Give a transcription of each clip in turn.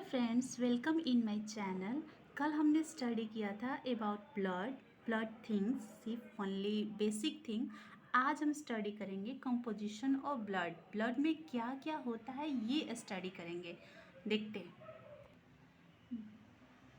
Friends, welcome in my channel. कल हमने study किया था अबाउट ब्लड थिंग्स, सिर्फ ओनली बेसिक थिंग। आज हम स्टडी करेंगे कंपोजिशन ऑफ ब्लड में क्या क्या होता है, ये स्टडी करेंगे। देखते हैं।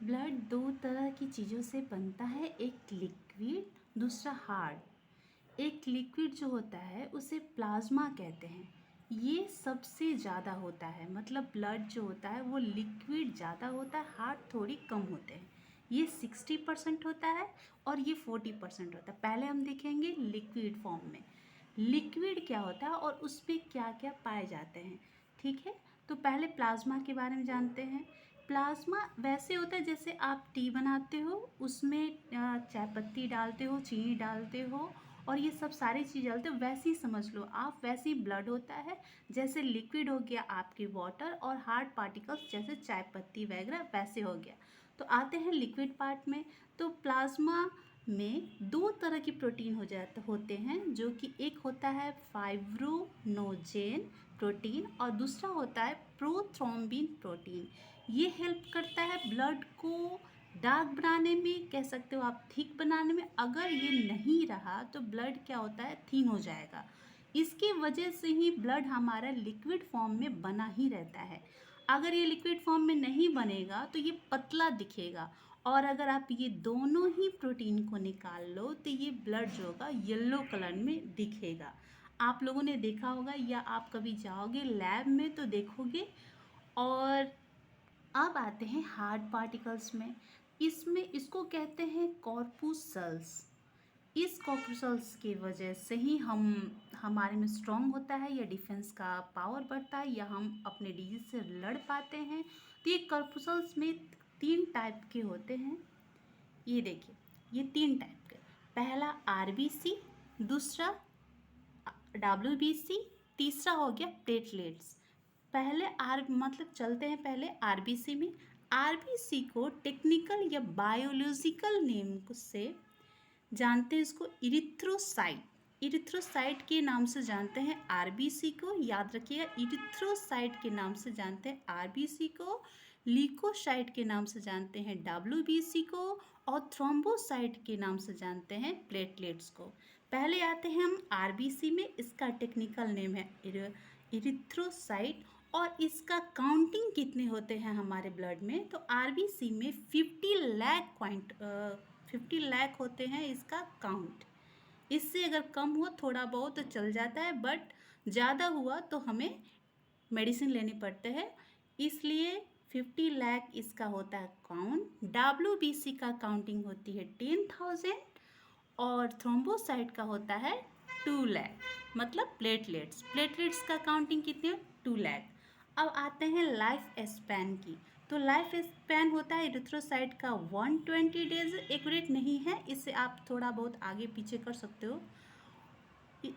ब्लड दो तरह की चीज़ों से बनता है, एक लिक्विड, दूसरा हार्ड। एक लिक्विड जो होता है उसे प्लाज्मा कहते हैं। ये सबसे ज़्यादा होता है, मतलब ब्लड जो होता है वो लिक्विड ज़्यादा होता है, हार्ड थोड़ी कम होते हैं। ये 60% होता है और ये 40% होता है। पहले हम देखेंगे लिक्विड फॉर्म में लिक्विड क्या होता है और उसमें क्या क्या पाए जाते हैं। ठीक है, तो पहले प्लाज्मा के बारे में जानते हैं। प्लाज्मा वैसे होता है जैसे आप टी बनाते हो, उसमें चाय पत्ती डालते हो, चीनी डालते हो और ये सब सारी चीज़ डालते हो, वैसे ही समझ लो आप। वैसे ही ब्लड होता है, जैसे लिक्विड हो गया आपकी वाटर और हार्ड पार्टिकल्स जैसे चाय पत्ती वगैरह वैसे हो गया। तो आते हैं लिक्विड पार्ट में। तो प्लाज्मा में दो तरह की प्रोटीन होते हैं, जो कि एक होता है फाइब्रोनोजेन प्रोटीन और दूसरा होता है प्रोथ्रोम्बिन प्रोटीन। ये हेल्प करता है ब्लड को डार्क बनाने में, कह सकते हो आप थिक बनाने में। अगर ये नहीं रहा तो ब्लड क्या होता है, थिन हो जाएगा। इसकी वजह से ही ब्लड हमारा लिक्विड फॉर्म में बना ही रहता है। अगर ये लिक्विड फॉर्म में नहीं बनेगा तो ये पतला दिखेगा, और अगर आप ये दोनों ही प्रोटीन को निकाल लो तो ये ब्लड जो होगा येलो कलर में दिखेगा। आप लोगों ने देखा होगा या आप कभी जाओगे लैब में तो देखोगे। और अब आते हैं हार्ड पार्टिकल्स में। इसमें इसको कहते हैं कॉर्पुसल्स। इस कॉर्पुसल्स की वजह से ही हम हमारे में स्ट्रॉन्ग होता है, या डिफेंस का पावर बढ़ता है, या हम अपने डिजीज से लड़ पाते हैं। तो ये कॉर्पुसल्स में 3 टाइप के होते हैं। ये देखिए, ये 3 टाइप के। पहला आरबीसी, दूसरा डब्ल्यूबीसी, तीसरा हो गया प्लेटलेट्स। पहले मतलब चलते हैं पहले आरबीसी में। आरबीसी को टेक्निकल या बायोलॉजिकल नेम से जानते हैं, इसको इरिथ्रोसाइट। इरिथ्रोसाइट के नाम से जानते हैं आरबीसी को, याद रखिएगा। इरिथ्रोसाइट के नाम से जानते हैं आरबीसी को, ल्यूकोसाइट के नाम से जानते हैं डब्ल्यूबीसी को, और थ्रोम्बोसाइट के नाम से जानते हैं प्लेटलेट्स को। पहले आते हैं हम आरबीसी में। इसका टेक्निकल नेम है इरिथ्रोसाइट। और इसका काउंटिंग कितने होते हैं हमारे ब्लड में, तो आरबीसी में 50 लाख होते हैं इसका काउंट। इससे अगर कम हो थोड़ा बहुत तो चल जाता है, बट ज़्यादा हुआ तो हमें मेडिसिन लेने पड़ते हैं। इसलिए 50 लाख इसका होता है काउंट। डब्ल्यूबीसी का काउंटिंग होती है 10,000 और थ्रोम्बोसाइट का होता है 2 लाख, मतलब प्लेटलेट्स का काउंटिंग कितने, 2 लाख। अब आते हैं लाइफ स्पैन की। तो लाइफ स्पैन होता है इरिथ्रोसाइट का 120 डेज। एक्यूरेट नहीं है, इससे आप थोड़ा बहुत आगे पीछे कर सकते हो।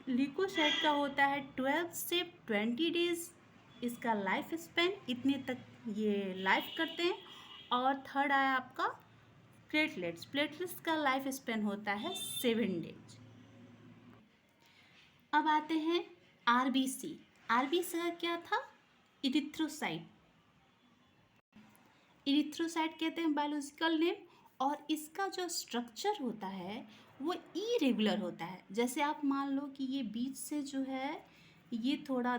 ल्यूकोसाइट का होता है 12 से 20 डेज इसका लाइफ स्पैन, इतने तक ये लाइफ करते हैं। और थर्ड आया आपका प्लेटलेट्स का लाइफ स्पैन होता है 7 डेज। अब आते हैं आरबीसी। आरबीसी का क्या था, इरिथ्रोसाइट। इरिथ्रोसाइट कहते हैं बायोलॉजिकल नेम। और इसका जो स्ट्रक्चर होता है वो इरेगुलर होता है। जैसे आप मान लो कि ये बीच से जो है ये थोड़ा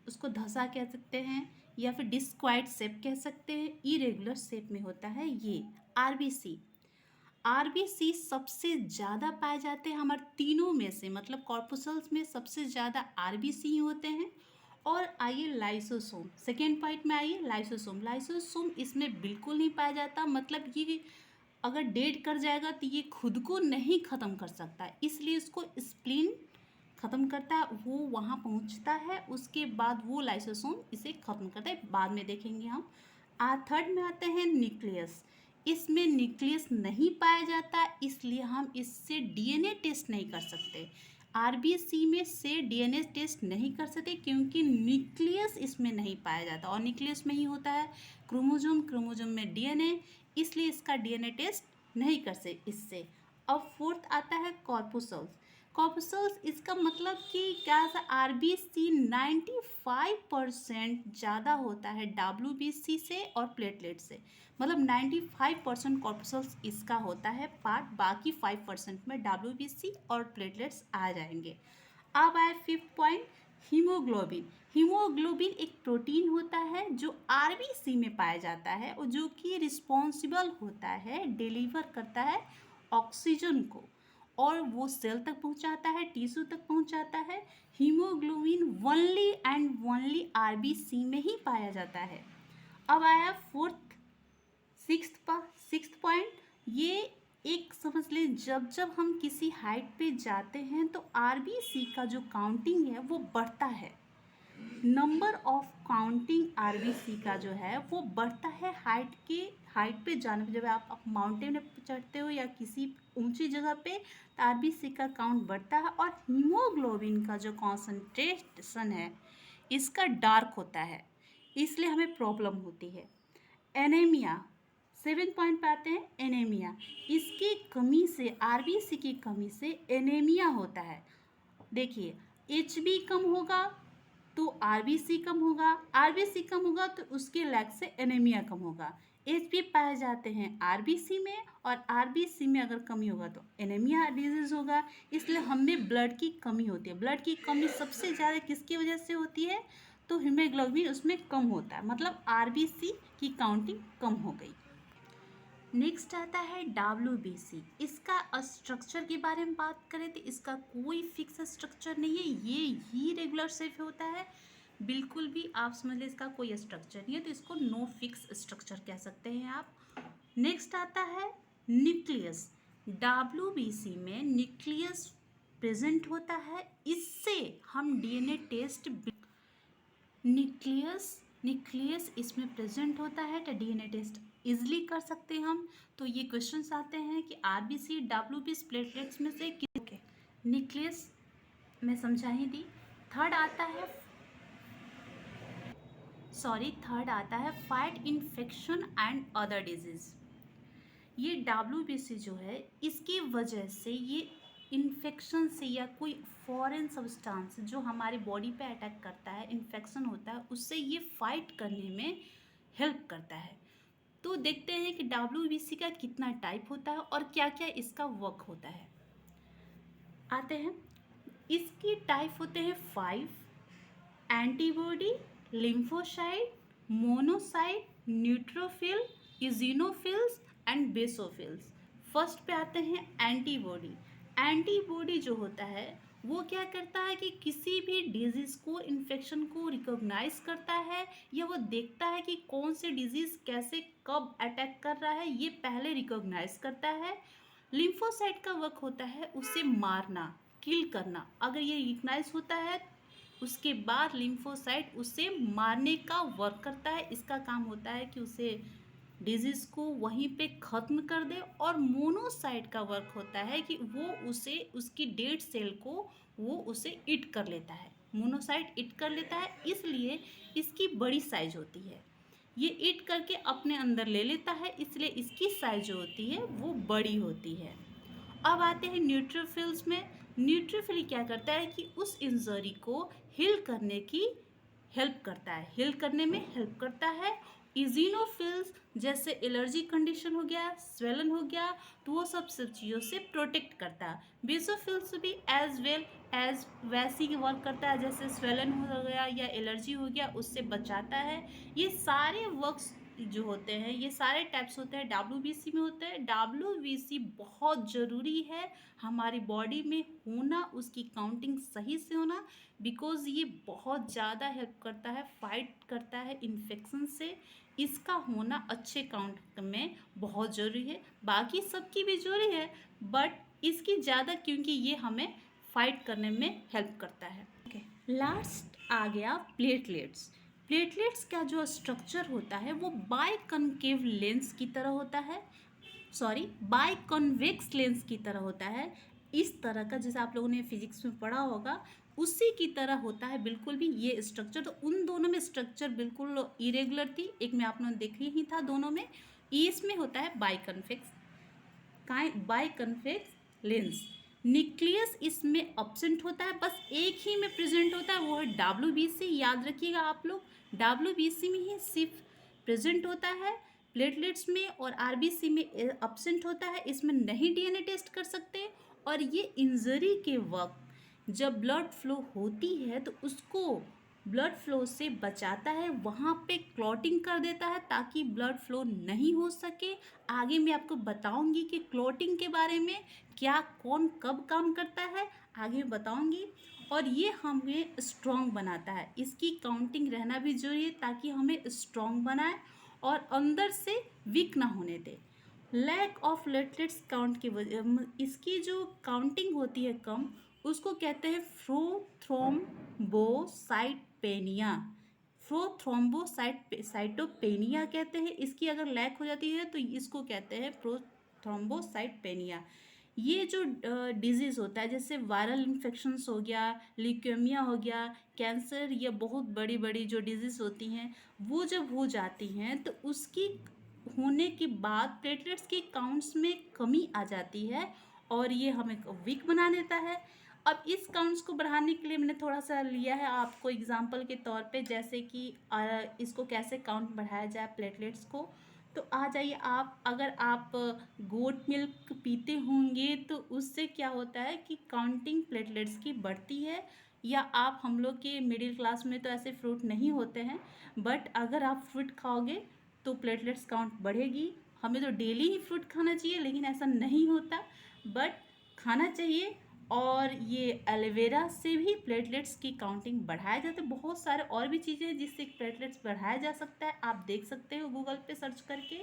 उसको धसा कह सकते हैं, या फिर डिस्क्वाइट शेप कह सकते हैं। इरेगुलर शेप में होता है ये आरबीसी। आरबीसी सबसे ज़्यादा पाए जाते हैं हमारे तीनों में से, मतलब कॉर्पुसल्स में सबसे ज़्यादा आरबीसी ही होते हैं। और आइए लाइसोसोम, सेकेंड पॉइंट में आइए लाइसोसोम इसमें बिल्कुल नहीं पाया जाता। मतलब ये अगर डेड कर जाएगा तो ये खुद को नहीं ख़त्म कर सकता, इसलिए इसको स्प्लीन ख़त्म करता है, वो वहाँ पहुँचता है, उसके बाद वो लाइसोसोम इसे ख़त्म करता है, बाद में देखेंगे हम। थर्ड में आते हैं न्यूक्लियस। इसमें न्यूक्लियस नहीं पाया जाता, इसलिए हम इससे डीएनए टेस्ट नहीं कर सकते। आरबीसी में से डीएनए टेस्ट नहीं कर सकते क्योंकि न्यूक्लियस इसमें नहीं पाया जाता, और न्यूक्लियस में ही होता है क्रोमोजोम में डीएनए, इसलिए इसका डीएनए टेस्ट नहीं कर सकते इससे। अब फोर्थ आता है कॉर्पुसल्स। कॉर्पसूल्स इसका मतलब कि क्या आरबीसी 95% ज़्यादा होता है डब्ल्यूबीसी से और प्लेटलेट से, मतलब 95% कॉर्पसूल्स इसका होता है पार्ट, बाकी 5% में डब्ल्यूबीसी और प्लेटलेट्स आ जाएंगे। अब आए 5th पॉइंट, हीमोग्लोबिन। हीमोग्लोबिन एक प्रोटीन होता है जो आरबीसी में पाया जाता है और जो कि रिस्पॉन्सिबल होता है, डिलीवर करता है ऑक्सीजन को और वो सेल तक पहुंचाता है, टिश्यू तक पहुंचाता है। Haemoglobin only and only RBC में ही पाया जाता है। अब आया सिक्स्थ पॉइंट, ये एक समझ लें, जब जब हम किसी हाइट पे जाते हैं तो आरबीसी का जो काउंटिंग है वो बढ़ता है। नंबर ऑफ काउंटिंग आरबीसी का जो है वो बढ़ता है हाइट पे जाने पे। जब आप माउंटेन पे चढ़ते हो या किसी ऊंची जगह पे तो आरबीसी का काउंट बढ़ता है। और हीमोग्लोबिन का जो कॉन्सेंट्रेशन है इसका डार्क होता है, इसलिए हमें प्रॉब्लम होती है। एनीमिया, 7 पॉइंट पे आते हैं, एनीमिया। इसकी कमी से, आरबीसी की कमी से एनीमिया होता है। देखिए, एचबी कम होगा तो आरबीसी कम होगा, आरबीसी कम होगा तो उसके लैक से एनीमिया कम होगा। एचबी पाए जाते हैं आरबीसी में और आरबीसी में अगर कमी होगा तो एनीमिया डिजीज होगा। इसलिए हमें ब्लड की कमी होती है। ब्लड की कमी सबसे ज़्यादा किसकी वजह से होती है? तो हीमोग्लोबिन उसमें कम होता है, मतलब आरबीसी की काउंटिंग कम हो गई। नेक्स्ट आता है डब्ल्यूबीसी। इसका स्ट्रक्चर के बारे में बात करें तो इसका कोई फिक्स स्ट्रक्चर नहीं है, ये ही रेगुलर शेप होता है। बिल्कुल भी आप समझ लें इसका कोई स्ट्रक्चर नहीं है, तो इसको नो फिक्स स्ट्रक्चर कह सकते हैं आप। नेक्स्ट आता है न्यूक्लियस। डब्ल्यूबीसी में न्यूक्लियस प्रेजेंट होता है, इससे हम डीएनए टेस्ट, न्यूक्लियस इसमें प्रेजेंट होता है तो डीएनए टेस्ट इजीली कर सकते हैं हम। तो ये क्वेश्चंस आते हैं कि आरबीसी डब्ल्यूबीसी प्लेटलेट्स में से किसके, न्यूक्लियस मैं समझा ही दी। थर्ड आता है fight infection and other disease. ये डब्ल्यूबीसी जो है इसकी वजह से, ये इन्फेक्शन से या कोई फॉरेन सब्सटेंस जो हमारे बॉडी पे अटैक करता है, इन्फेक्शन होता है, उससे ये फाइट करने में हेल्प करता है। तो देखते हैं कि डब्ल्यूबीसी का कितना टाइप होता है और क्या क्या इसका वर्क होता है। आते हैं, इसकी टाइप होते हैं 5: antibody, lymphocyte, monocyte, neutrophil, eosinophils and basophils. First पे आते हैं एंटीबॉडी। एंटीबॉडी जो होता है वो क्या करता है कि किसी भी डिजीज़ को, इन्फेक्शन को रिकॉग्नाइज करता है, या वो देखता है कि कौन से डिजीज़ कैसे कब अटैक कर रहा है, ये पहले रिकॉग्नाइज करता है। लिम्फोसाइट का वर्क होता है उसे मारना, किल करना। अगर ये रिकॉग्नाइज होता है उसके बाद लिम्फोसाइट उसे मारने का वर्क करता है। इसका काम होता है कि उसे डिजीज़ को वहीं पे ख़त्म कर दे। और मोनोसाइट का वर्क होता है कि वो उसे, उसकी डेड सेल को वो उसे ईट कर लेता है। मोनोसाइट ईट कर लेता है, इसलिए इसकी बड़ी साइज होती है। ये ईट करके अपने अंदर ले लेता है, इसलिए इसकी साइज जो होती है वो बड़ी होती है। अब आते हैं न्यूट्रोफिल्स में। न्यूट्रोफिल क्या करता है कि उस इंजरी को हील करने की हेल्प करता है, हील करने में हेल्प करता है। इजिनोफिल्स जैसे एलर्जी कंडीशन हो गया, स्वेलन हो गया, तो वो सब चीज़ों से प्रोटेक्ट करता है। बेसोफिल्स भी एज वेल एज वैसी ही वर्क करता है, जैसे स्वेलन हो गया या एलर्जी हो गया उससे बचाता है। ये सारे वर्क्स जो होते हैं, ये सारे टाइप्स होते हैं डब्ल्यूबीसी में होते हैं। डब्ल्यूबीसी बहुत ज़रूरी है हमारी बॉडी में होना, उसकी काउंटिंग सही से होना, बिकॉज़ ये बहुत ज़्यादा हेल्प करता है, फाइट करता है इन्फेक्शन से। इसका होना अच्छे काउंट में बहुत ज़रूरी है। बाकी सबकी भी ज़रूरी है, बट इसकी ज़्यादा, क्योंकि ये हमें फाइट करने में हेल्प करता है। लास्ट आ गया प्लेटलेट्स। प्लेटलेट्स का जो स्ट्रक्चर होता है वो बाइकॉन्केव लेंस की तरह होता है, बाइकॉन्वेक्स लेंस की तरह होता है। इस तरह का, जैसे आप लोगों ने फिजिक्स में पढ़ा होगा, उसी की तरह होता है बिल्कुल भी ये स्ट्रक्चर। तो उन दोनों में स्ट्रक्चर बिल्कुल इरेगुलर थी, एक में आप लोगों ने देखी ही था दोनों में। इसमें होता है बाइकॉन्वेक्स लेंस। न्यूक्लियस इसमें एब्सेंट होता है, बस एक ही में प्रेजेंट होता है, वो है WBC। याद रखिएगा आप लोग, WBC में ही सिर्फ प्रेजेंट होता है, प्लेटलेट्स में और RBC में एब्सेंट होता है, इसमें नहीं DNA टेस्ट कर सकते। और ये इंजरी के वक्त जब ब्लड फ्लो होती है तो उसको ब्लड फ्लो से बचाता है, वहाँ पे क्लॉटिंग कर देता है ताकि ब्लड फ्लो नहीं हो सके। आगे मैं आपको बताऊंगी कि क्लॉटिंग के बारे में क्या कौन कब काम करता है, आगे मैं बताऊंगी। और ये हमें स्ट्रॉन्ग बनाता है, इसकी काउंटिंग रहना भी जरूरी है ताकि हमें स्ट्रॉन्ग बनाए और अंदर से वीक ना होने दे। लैक ऑफ प्लेटलेट्स काउंट की वजह, इसकी जो काउंटिंग होती है कम, उसको कहते हैं प्रोथ्रोम्बोसाइटपेनिया। प्रोथ्रोम्बोसाइटोपेनिया कहते हैं। इसकी अगर लैक हो जाती है तो इसको कहते हैं प्रोथ्रोम्बोसाइटपेनिया। ये जो डिजीज़ होता है, जैसे वायरल इन्फेक्शंस हो गया, ल्यूकेमिया हो गया, कैंसर, ये बहुत बड़ी बड़ी जो डिजीज़ होती हैं, वो जब हो जाती हैं तो उसकी होने के बाद प्लेटलेट्स की काउंट्स में कमी आ जाती है और ये हमें वीक बना देता है। अब इस काउंट्स को बढ़ाने के लिए मैंने थोड़ा सा लिया है आपको एग्जांपल के तौर पे, जैसे कि इसको कैसे काउंट बढ़ाया जाए प्लेटलेट्स को। तो आ जाइए आप, अगर आप गोट मिल्क पीते होंगे तो उससे क्या होता है कि काउंटिंग प्लेटलेट्स की बढ़ती है। या आप, हम लोग के मिडिल क्लास में तो ऐसे फ्रूट नहीं होते हैं, बट अगर आप फ्रूट खाओगे तो प्लेटलेट्स काउंट बढ़ेगी। हमें तो डेली ही फ्रूट खाना चाहिए, लेकिन ऐसा नहीं होता, बट खाना चाहिए। और ये एलोवेरा से भी प्लेटलेट्स की काउंटिंग बढ़ाया जाता है। बहुत सारे और भी चीज़ें हैं जिससे प्लेटलेट्स बढ़ाया जा सकता है, आप देख सकते हो गूगल पे सर्च करके।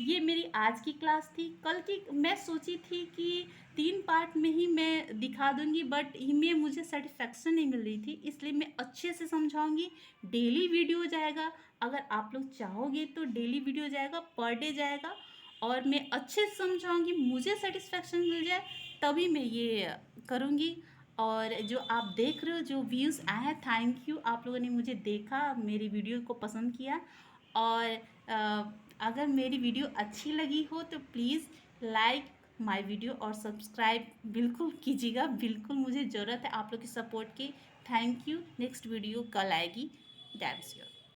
ये मेरी आज की क्लास थी। कल की मैं सोची थी कि 3 पार्ट में ही मैं दिखा दूंगी, बट इनमें मुझे सेटिस्फेक्शन नहीं मिल रही थी, इसलिए मैं अच्छे से समझाऊंगी। डेली वीडियो जाएगा, अगर आप लोग चाहोगे तो डेली वीडियो जाएगा, पर डे जाएगा, और मैं अच्छे से समझाऊंगी, मुझे सेटिस्फेक्शन मिल जाए तभी मैं ये करूँगी। और जो आप देख रहे हो, जो व्यूज़ आए हैं, थैंक यू, आप लोगों ने मुझे देखा, मेरी वीडियो को पसंद किया। और अगर मेरी वीडियो अच्छी लगी हो तो प्लीज़ लाइक माय वीडियो और सब्सक्राइब बिल्कुल कीजिएगा, बिल्कुल मुझे ज़रूरत है आप लोग की सपोर्ट की। Thank you. नेक्स्ट वीडियो कल आएगी, दैट्स योर।